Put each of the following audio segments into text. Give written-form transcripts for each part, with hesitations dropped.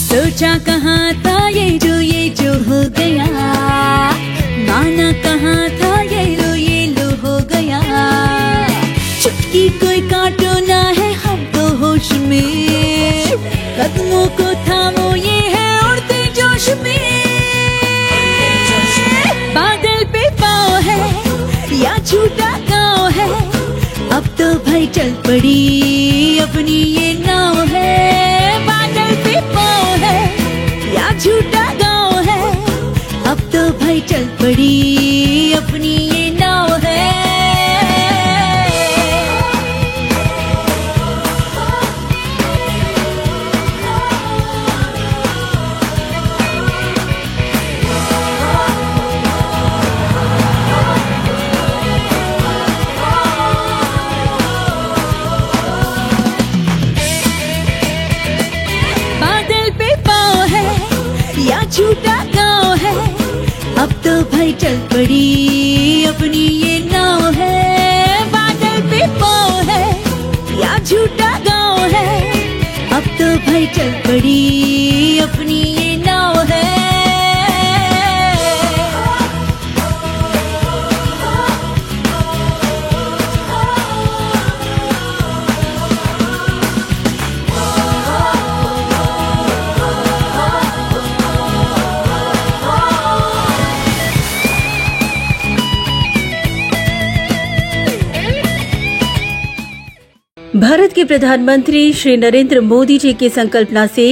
सोचा कहाँ था ये जो हो गया, माना कहाँ था ये लो हो गया। चुटकी कोई काटो ना है हम तो होश में, कदमों को थामो ये है उड़ते जोश में। बादल पे पाँव है या झूठा गाँव है, अब तो भाई चल पड़ी अपनी ये नाव है। बादल पे पाँव है या झूठा गाँव है, अब तो भाई चल पड़ी अपनी ये नाव है। झूठा गाँव है, अब तो भाई चल पड़ी अपनी ये नाव है। बादल पे पाँव है या झूठा गाँव है, अब तो भाई चल पड़ी अपनी ये नाव है। भारत के प्रधानमंत्री श्री नरेंद्र मोदी जी की संकल्पना से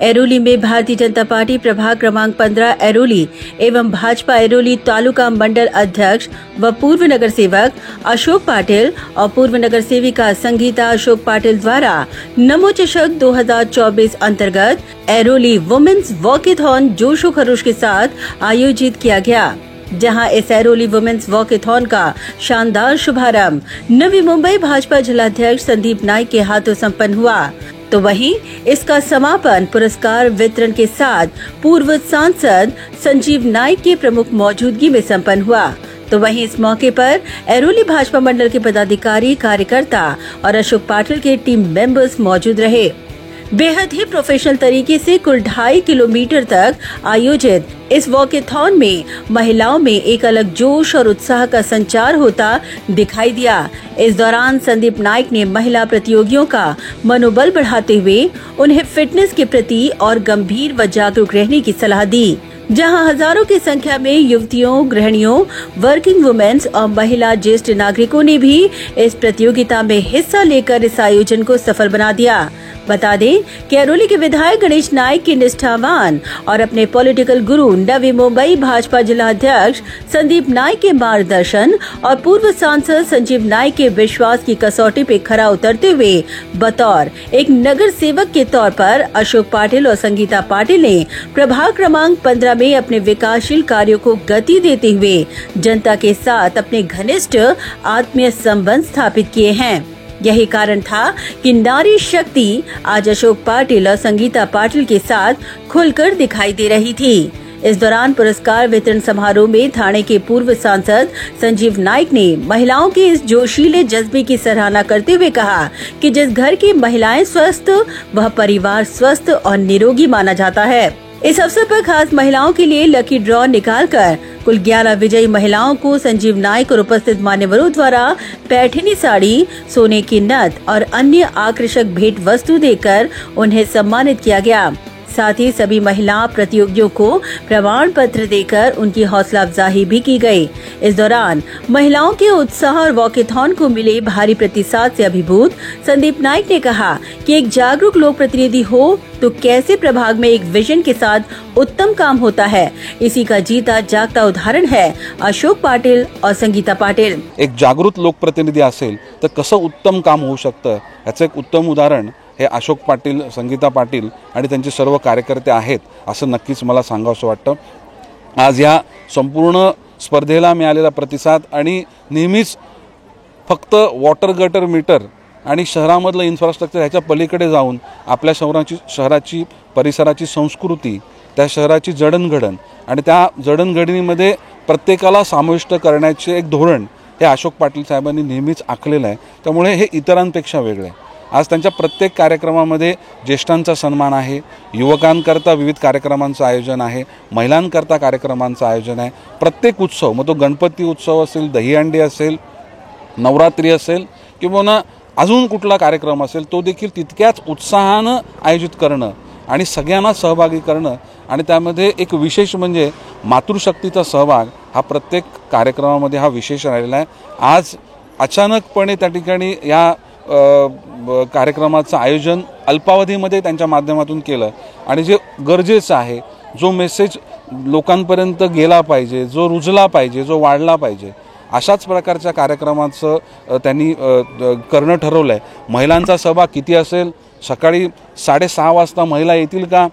ऐरोली में भारतीय जनता पार्टी प्रभाग क्रमांक 15 ऐरोली एवं भाजपा ऐरोली तालुका मंडल अध्यक्ष व पूर्व नगर सेवक अशोक पाटिल और पूर्व नगर सेविका संगीता अशोक पाटिल द्वारा नमो चषक 2024 अंतर्गत ऐरोली वुमेन्स वॉकेथॉन जोशो खरोश के साथ आयोजित किया गया, जहां इस ऐरोली वुमेन्स वॉकेथॉन का शानदार शुभारंभ नवी मुंबई भाजपा जिलाध्यक्ष संदीप नाइक के हाथों संपन्न हुआ, तो वहीं इसका समापन पुरस्कार वितरण के साथ पूर्व सांसद संजीव नाइक के प्रमुख मौजूदगी में संपन्न हुआ। तो वहीं इस मौके पर ऐरोली भाजपा मंडल के पदाधिकारी, कार्यकर्ता और अशोक पाटिल के टीम मेंबर्स मौजूद रहे। बेहद ही प्रोफेशनल तरीके से कुल 2.5 किलोमीटर तक आयोजित इस वॉकेथॉन में महिलाओं में एक अलग जोश और उत्साह का संचार होता दिखाई दिया। इस दौरान संदीप नाइक ने महिला प्रतियोगियों का मनोबल बढ़ाते हुए उन्हें फिटनेस के प्रति और गंभीर व जागरूक रहने की सलाह दी, जहां हजारों की संख्या में युवतियों, गृहिणियों, वर्किंग वुमेन्स और महिला ज्येष्ठ नागरिकों ने भी इस प्रतियोगिता में हिस्सा लेकर इस आयोजन को सफल बना दिया। बता दें कि ऐरोली के विधायक गणेश नाइक के निष्ठावान और अपने पॉलिटिकल गुरु नवी मुंबई भाजपा जिला अध्यक्ष संदीप नाइक के मार्गदर्शन और पूर्व सांसद संजीव नाइक के विश्वास की कसौटी पे खरा उतरते हुए बतौर एक नगर सेवक के तौर पर अशोक पाटिल और संगीता पाटिल ने प्रभाग क्रमांक 15 में अपने विकासशील कार्यों को गति देते हुए जनता के साथ अपने घनिष्ठ आत्मीय संबंध स्थापित किए हैं। यही कारण था कि नारी शक्ति आज अशोक पाटिल और संगीता पाटिल के साथ खुलकर दिखाई दे रही थी। इस दौरान पुरस्कार वितरण समारोह में थाने के पूर्व सांसद संजीव नाइक ने महिलाओं के इस जोशीले जज्बे की सराहना करते हुए कहा कि जिस घर की महिलाएं स्वस्थ, वह परिवार स्वस्थ और निरोगी माना जाता है। इस अवसर पर खास महिलाओं के लिए लकी ड्रॉ निकालकर कुल 11 विजयी महिलाओं को संजीव नाइक और उपस्थित मान्यवरों द्वारा पैठनी साड़ी, सोने की नथ और अन्य आकर्षक भेंट वस्तु देकर उन्हें सम्मानित किया गया। साथ ही सभी महिला प्रतियोगियों को प्रमाण पत्र देकर उनकी हौसला अफजाई भी की गई। इस दौरान महिलाओं के उत्साह और वॉकेथॉन को मिले भारी प्रतिसाद से अभिभूत संदीप नाइक ने कहा कि एक जागरूक लोक प्रतिनिधि हो तो कैसे प्रभाग में एक विजन के साथ उत्तम काम होता है। इसी का जीता जागता उदाहरण है अशोक पाटिल और संगीता पाटिल। एक जागृत लोकप्रतिनिधी असेल तर कसं उत्तम काम होऊ शकतं याचं एक उत्तम उदाहरण हे अशोक पाटिल, संगीता पाटिल आणि त्यांचे सर्व कार्यकर्ते आहेत असं नक्कीच मला सांगावंसं वाटतं। आज या संपूर्ण स्पर्धेला मिळालेला प्रतिसाद आणि नेहमीच फक्त वॉटर गटर मीटर आणि शहरामधलं इन्फ्रास्ट्रक्चर ह्याच्या पलीकडे जाऊन आपल्या शहराची परिसराची संस्कृती, त्या शहराची जडणघडण आणि त्या जडणघडणीमध्ये प्रत्येकाला समाविष्ट करण्याचे एक धोरण हे अशोक पाटिल साहेबांनी नेहमीच आखलेलं आहे। त्यामुळे हे इतरांपेक्षा वेगळे आहे। आज त्यांच्या प्रत्येक कार्यक्रमामध्ये ज्येष्ठांचा सन्मान आहे, युवकांकरता विविध कार्यक्रमांचं आयोजन आहे, महिलांकरता कार्यक्रमांचं आयोजन आहे. प्रत्येक उत्सव, मग तो गणपती उत्सव असेल, दहीहंडी असेल, नवरात्री असेल किंवा अजून कुठला कार्यक्रम असेल, तो देखील तितक्याच उत्साहानं आयोजित करणं आणि सगळ्यांना सहभागी करणं. आणि त्यामध्ये एक विशेष म्हणजे मातृशक्तीचा सहभाग हा प्रत्येक कार्यक्रमामध्ये हा विशेष राहिलेला आहे. आज अचानकपणे त्या ठिकाणी या कार्यक्रमाचं आयोजन अल्पावधीमध्ये त्यांच्या माध्यमातून केलं आणि जे गरजेचं आहे, जो मेसेज लोकांपर्यंत गेला पाहिजे, जो रुजला पाहिजे, जो वाढला पाहिजे, अशाच प्रकारच्या कार्यक्रमाचं त्यांनी करणं ठरवलं आहे. महिलांचा सहभाग किती असेल? सकाळी 6:30 वाजता महिला येतील का?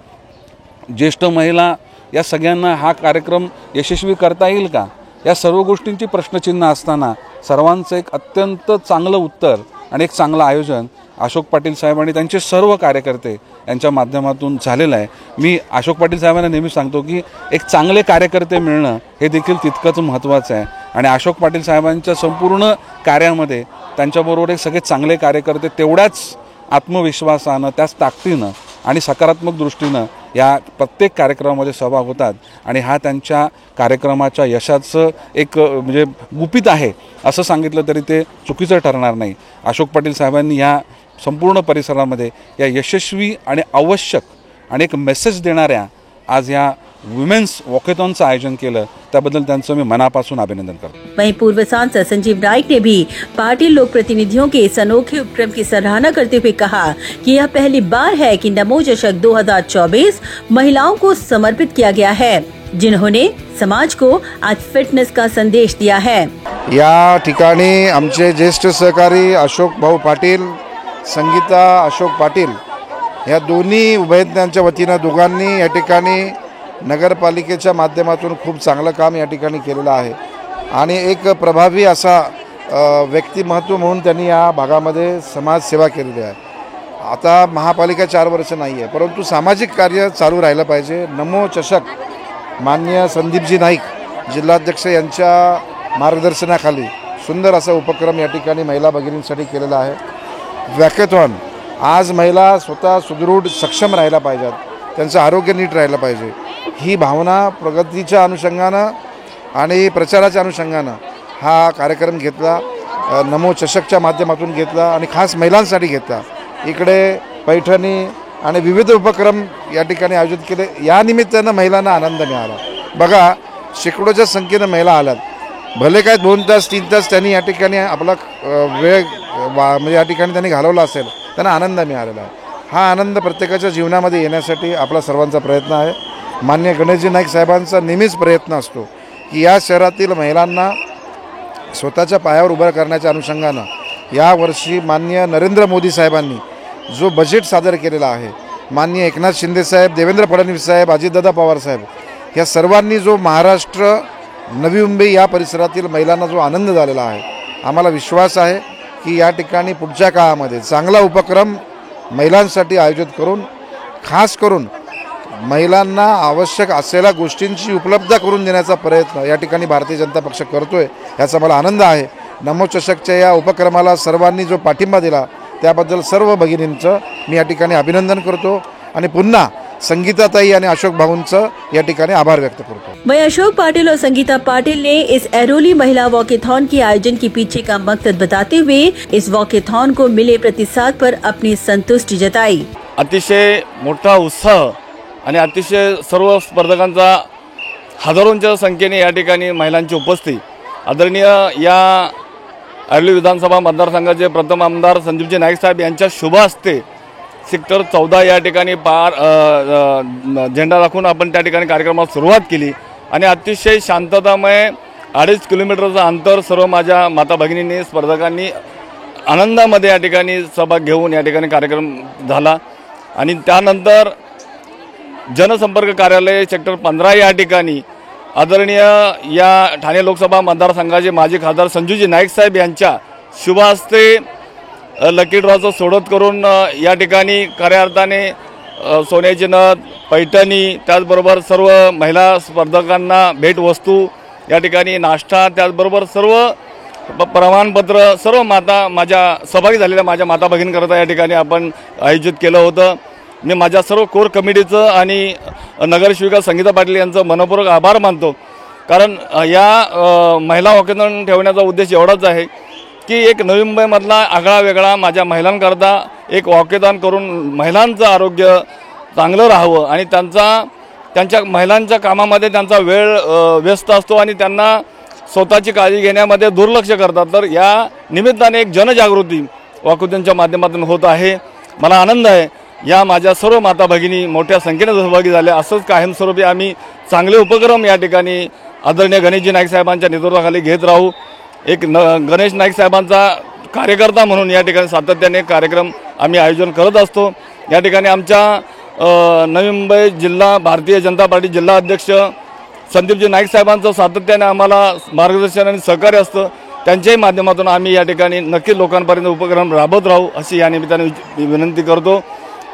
ज्येष्ठ महिला या सगळ्यांना हा कार्यक्रम यशस्वी करता येईल का? या सर्व गोष्टींची प्रश्नचिन्ह असताना सर्वांचं एक अत्यंत चांगलं उत्तर आणि एक चांगलं आयोजन अशोक पाटील साहेब आणि त्यांचे सर्व कार्यकर्ते यांच्या माध्यमातून झालेलं आहे. मी अशोक पाटील साहेबांना नेहमी सांगतो की एक चांगले कार्यकर्ते मिळणं हे देखील तितकंच महत्त्वाचं आहे आणि अशोक पाटील साहेबांच्या संपूर्ण कार्यामध्ये त्यांच्याबरोबर एक सगळे चांगले कार्यकर्ते तेवढ्याच आत्मविश्वासानं, त्याच ताकदीनं आणि सकारात्मक दृष्टीनं या प्रत्येक कार्यक्रमामध्ये सहभाग होतात आणि हा त्यांच्या कार्यक्रमाच्या यशाचं एक म्हणजे गुपित आहे असं सांगितलं तरी ते चुकीचं ठरणार नाही. अशोक पाटील साहेबांनी या संपूर्ण परिसरामध्ये या यशस्वी आणि आवश्यक आणि एक मेसेज देणाऱ्या आज या वुमेन्स वॉकेथॉनचं आयोजन केलं, त्याबद्दल त्यांचं मी मनापासून अभिनंदन करतो. वहीं पूर्व सांसद संजीव नाइक ने भी पार्टी लोक प्रतिनिधियों के इस अनोखे उपक्रम की सराहना करते हुए कहा कि यह पहली बार है कि नमो चषक 2024 महिलाओं को समर्पित किया गया है, जिन्होंने समाज को आज फिटनेस का संदेश दिया है. या ठिकाणी आमचे ज्येष्ठ सहकारी अशोक भाऊ पाटील, संगीता अशोक पाटील या दोन्ही उभयज्ञांच्या वतीनं दोघांनी या ठिकाणी नगरपालिकेच्या माध्यमातून खूप चांगलं काम या ठिकाणी केलेलं आहे आणि एक प्रभावी असा व्यक्तिमत्व म्हणून त्यांनी या भागामध्ये समाजसेवा केलेली आहे. आता महापालिका 4 वर्ष नाही आहे, परंतु सामाजिक कार्य चालू राहिलं पाहिजे. नमो चषक माननीय संदीपजी नाईक जिल्हाध्यक्ष यांच्या मार्गदर्शनाखाली सुंदर असा उपक्रम या ठिकाणी महिला भगिनींसाठी केलेला आहे. वॉकेथॉन, आज महिला स्वतः सुदृढ सक्षम राहायला पाहिजेत, त्यांचं आरोग्य नीट राहिलं पाहिजे, ही भावना प्रगतीच्या अनुषंगानं आणि प्रचाराच्या अनुषंगानं हा कार्यक्रम घेतला. नमो चषकच्या माध्यमातून घेतला आणि खास महिलांसाठी घेतला. इकडे पैठणी आणि विविध उपक्रम या ठिकाणी आयोजित केले. या निमित्तानं महिलांना आनंद मिळाला. बघा, शेकडोच्या संख्येनं महिला आल्यात. भले काय 2 तास 3 तास त्यांनी या ठिकाणी आपला वेळ म्हणजे या ठिकाणी त्यांनी घालवला असेल, त्यांना आनंद मिळालेला आहे. हा आनंद प्रत्येकाच्या जीवनामध्ये येण्यासाठी आपला सर्वांचा प्रयत्न आहे. माननीय गणेशजी नाईक साहेबांचा नेहमीच प्रयत्न असतो की या शहरातील महिलांना स्वतःच्या पायावर उभं करण्याच्या अनुषंगानं यावर्षी माननीय नरेंद्र मोदी साहेबांनी जो बजेट सादर केलेला आहे, माननीय एकनाथ शिंदे साहेब, देवेंद्र फडणवीस साहेब, अजितदादा पवार साहेब या सर्वांनी जो महाराष्ट्र, नवी मुंबई या परिसरातील महिलांना जो आनंद झालेला आहे, आम्हाला विश्वास आहे की या ठिकाणी पुढच्या काळामध्ये चांगला उपक्रम महिलांसाठी आयोजित करून खास करून महिलांना आवश्यक असलेल्या गोष्टींची उपलब्ध करून देण्याचा प्रयत्न या ठिकाणी भारतीय जनता पक्ष करतोय, याचा मला आनंद आहे. नमो चषकच्या या उपक्रमाला सर्वांनी जो पाठिंबा दिला त्याबद्दल सर्व भगिनींचं मी या ठिकाणी अभिनंदन करतो आणि पुन्हा संगीताताई आणि अशोक भाऊंचं या ठिकाणी आभार व्यक्त करतो. वहीं अशोक पाटिल और संगीता पाटिल ने इस एरोली महिला वॉकेथॉन के आयोजन के पीछे का मकसद बताते हुए इस वॉकेथॉन को मिले प्रतिसाद पर अपनी संतुष्टि जताई. अतिशय मोठा उत्साह आणि अतिशय सर्व स्पर्धकांचा हजारोंच्या संख्येने या ठिकाणी महिलांची उपस्थिती. आदरणीय या ऐरोली विधानसभा मतदारसंघाचे प्रथम आमदार संजीवजी नाईक साहेब यांच्या शुभ हस्ते सेक्टर 14 या ठिकाणी झेंडा दाखवून आपण त्या ठिकाणी कार्यक्रमाला सुरुवात केली आणि अतिशय शांततामय 2.5 किलोमीटरचं अंतर सर्व माझ्या माता भगिनींनी, स्पर्धकांनी आनंदामध्ये या ठिकाणी सहभाग घेऊन या ठिकाणी कार्यक्रम झाला. आणि त्यानंतर जनसंपर्क कार्यालय सेक्टर 15 या ठिकाणी आदरणीय या ठाणे लोकसभा मतदारसंघाचे माजी खासदार संजूजी नाईक साहेब यांच्या शुभ हस्ते लकी ड्रॉचं सोडत करून या ठिकाणी खऱ्या अर्थाने सोन्याची नथ, पैठणी, त्याचबरोबर सर्व महिला स्पर्धकांना भेटवस्तू, या ठिकाणी नाश्ता, त्याचबरोबर सर्व प्रमाणपत्र सर्व माता माझ्या सहभागी झालेल्या माझ्या माता भगिनींकरता या ठिकाणी आपण आयोजित केलं होतं. मी माझ्या सर्व कोर कमिटीचं आणि नगरसेविका संगीता पाटील यांचं मनपूर्वक आभार मानतो. कारण या महिला वॉकेथॉन ठेवण्याचा उद्देश एवढाच आहे की एक नवी मुंबईमधला आगळा वेगळा माझ्या महिलांकरता एक वॉकेथॉन करून महिलांचं आरोग्य चांगलं राहावं आणि त्यांच्या महिलांच्या कामामध्ये त्यांचा वेळ व्यस्त असतो आणि त्यांना स्वतःची काळजी घेण्यामध्ये दुर्लक्ष करतात. तर या निमित्ताने एक जनजागृती वॉकेथॉनच्या माध्यमातून होत आहे. मला आनंद आहे या माझ्या सर्व माता भगिनी मोठ्या संख्येने सहभागी झाल्या. असंच कायमस्वरूपी आम्ही चांगले उपक्रम या ठिकाणी आदरणीय गणेशजी नाईक साहेबांच्या नेतृत्वाखाली घेत राहू. एक गणेश नाईक साहेबांचा कार्यकर्ता म्हणून या ठिकाणी सातत्याने कार्यक्रम आम्ही आयोजन करत असतो. या ठिकाणी आमच्या नवी मुंबई जिल्हा भारतीय जनता पार्टी जिल्हा अध्यक्ष संदीपजी नाईक साहेबांचं सातत्याने आम्हाला मार्गदर्शन आणि सहकार्य असतं. त्यांच्याही माध्यमातून आम्ही या ठिकाणी नक्की लोकांपर्यंत उपक्रम राबवत राहू अशी या निमित्ताने विनंती करतो.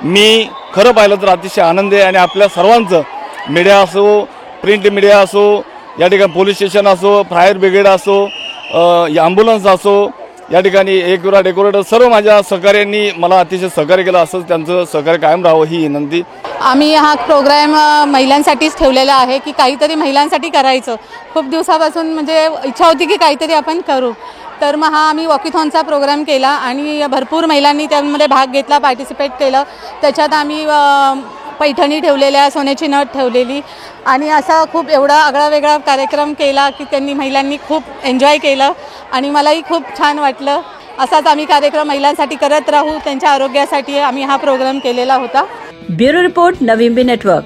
मी खरं पाहिलं तर अतिशय आनंद आहे आणि आपल्या सर्वांचं मीडिया असो, प्रिंट मीडिया असो, या ठिकाणी पोलीस स्टेशन असो, फायर ब्रिगेड असो, ॲम्ब्युलन्स असो, या ठिकाणी एकविरा डेकोरेटर सर्व माझ्या सहकार्यांनी मला अतिशय सहकार्य केलं. असंच त्यांचं सहकार्य कायम राहावं ही विनंती. आम्ही हा प्रोग्राम महिलांसाठीच ठेवलेला आहे की काहीतरी महिलांसाठी करायचं. खूप दिवसापासून म्हणजे इच्छा होती की काहीतरी आपण करू. तर मग हा आम्ही वॉकेथॉनचा प्रोग्राम केला आणि भरपूर महिलांनी त्यामध्ये भाग घेतला, पार्टिसिपेट केलं. त्याच्यात आम्ही पैठणी ठेवलेल्या, सोन्याची नथ ठेवलेली आणि असा खूप एवढा आगळा वेगळा कार्यक्रम केला की त्यांनी महिलांनी खूप एन्जॉय केलं आणि मलाही खूप छान वाटलं. असाच आम्ही कार्यक्रम महिलांसाठी करत राहू. त्यांच्या आरोग्यासाठी आम्ही हा प्रोग्राम केलेला होता. Bureau report, Navi Mumbai network.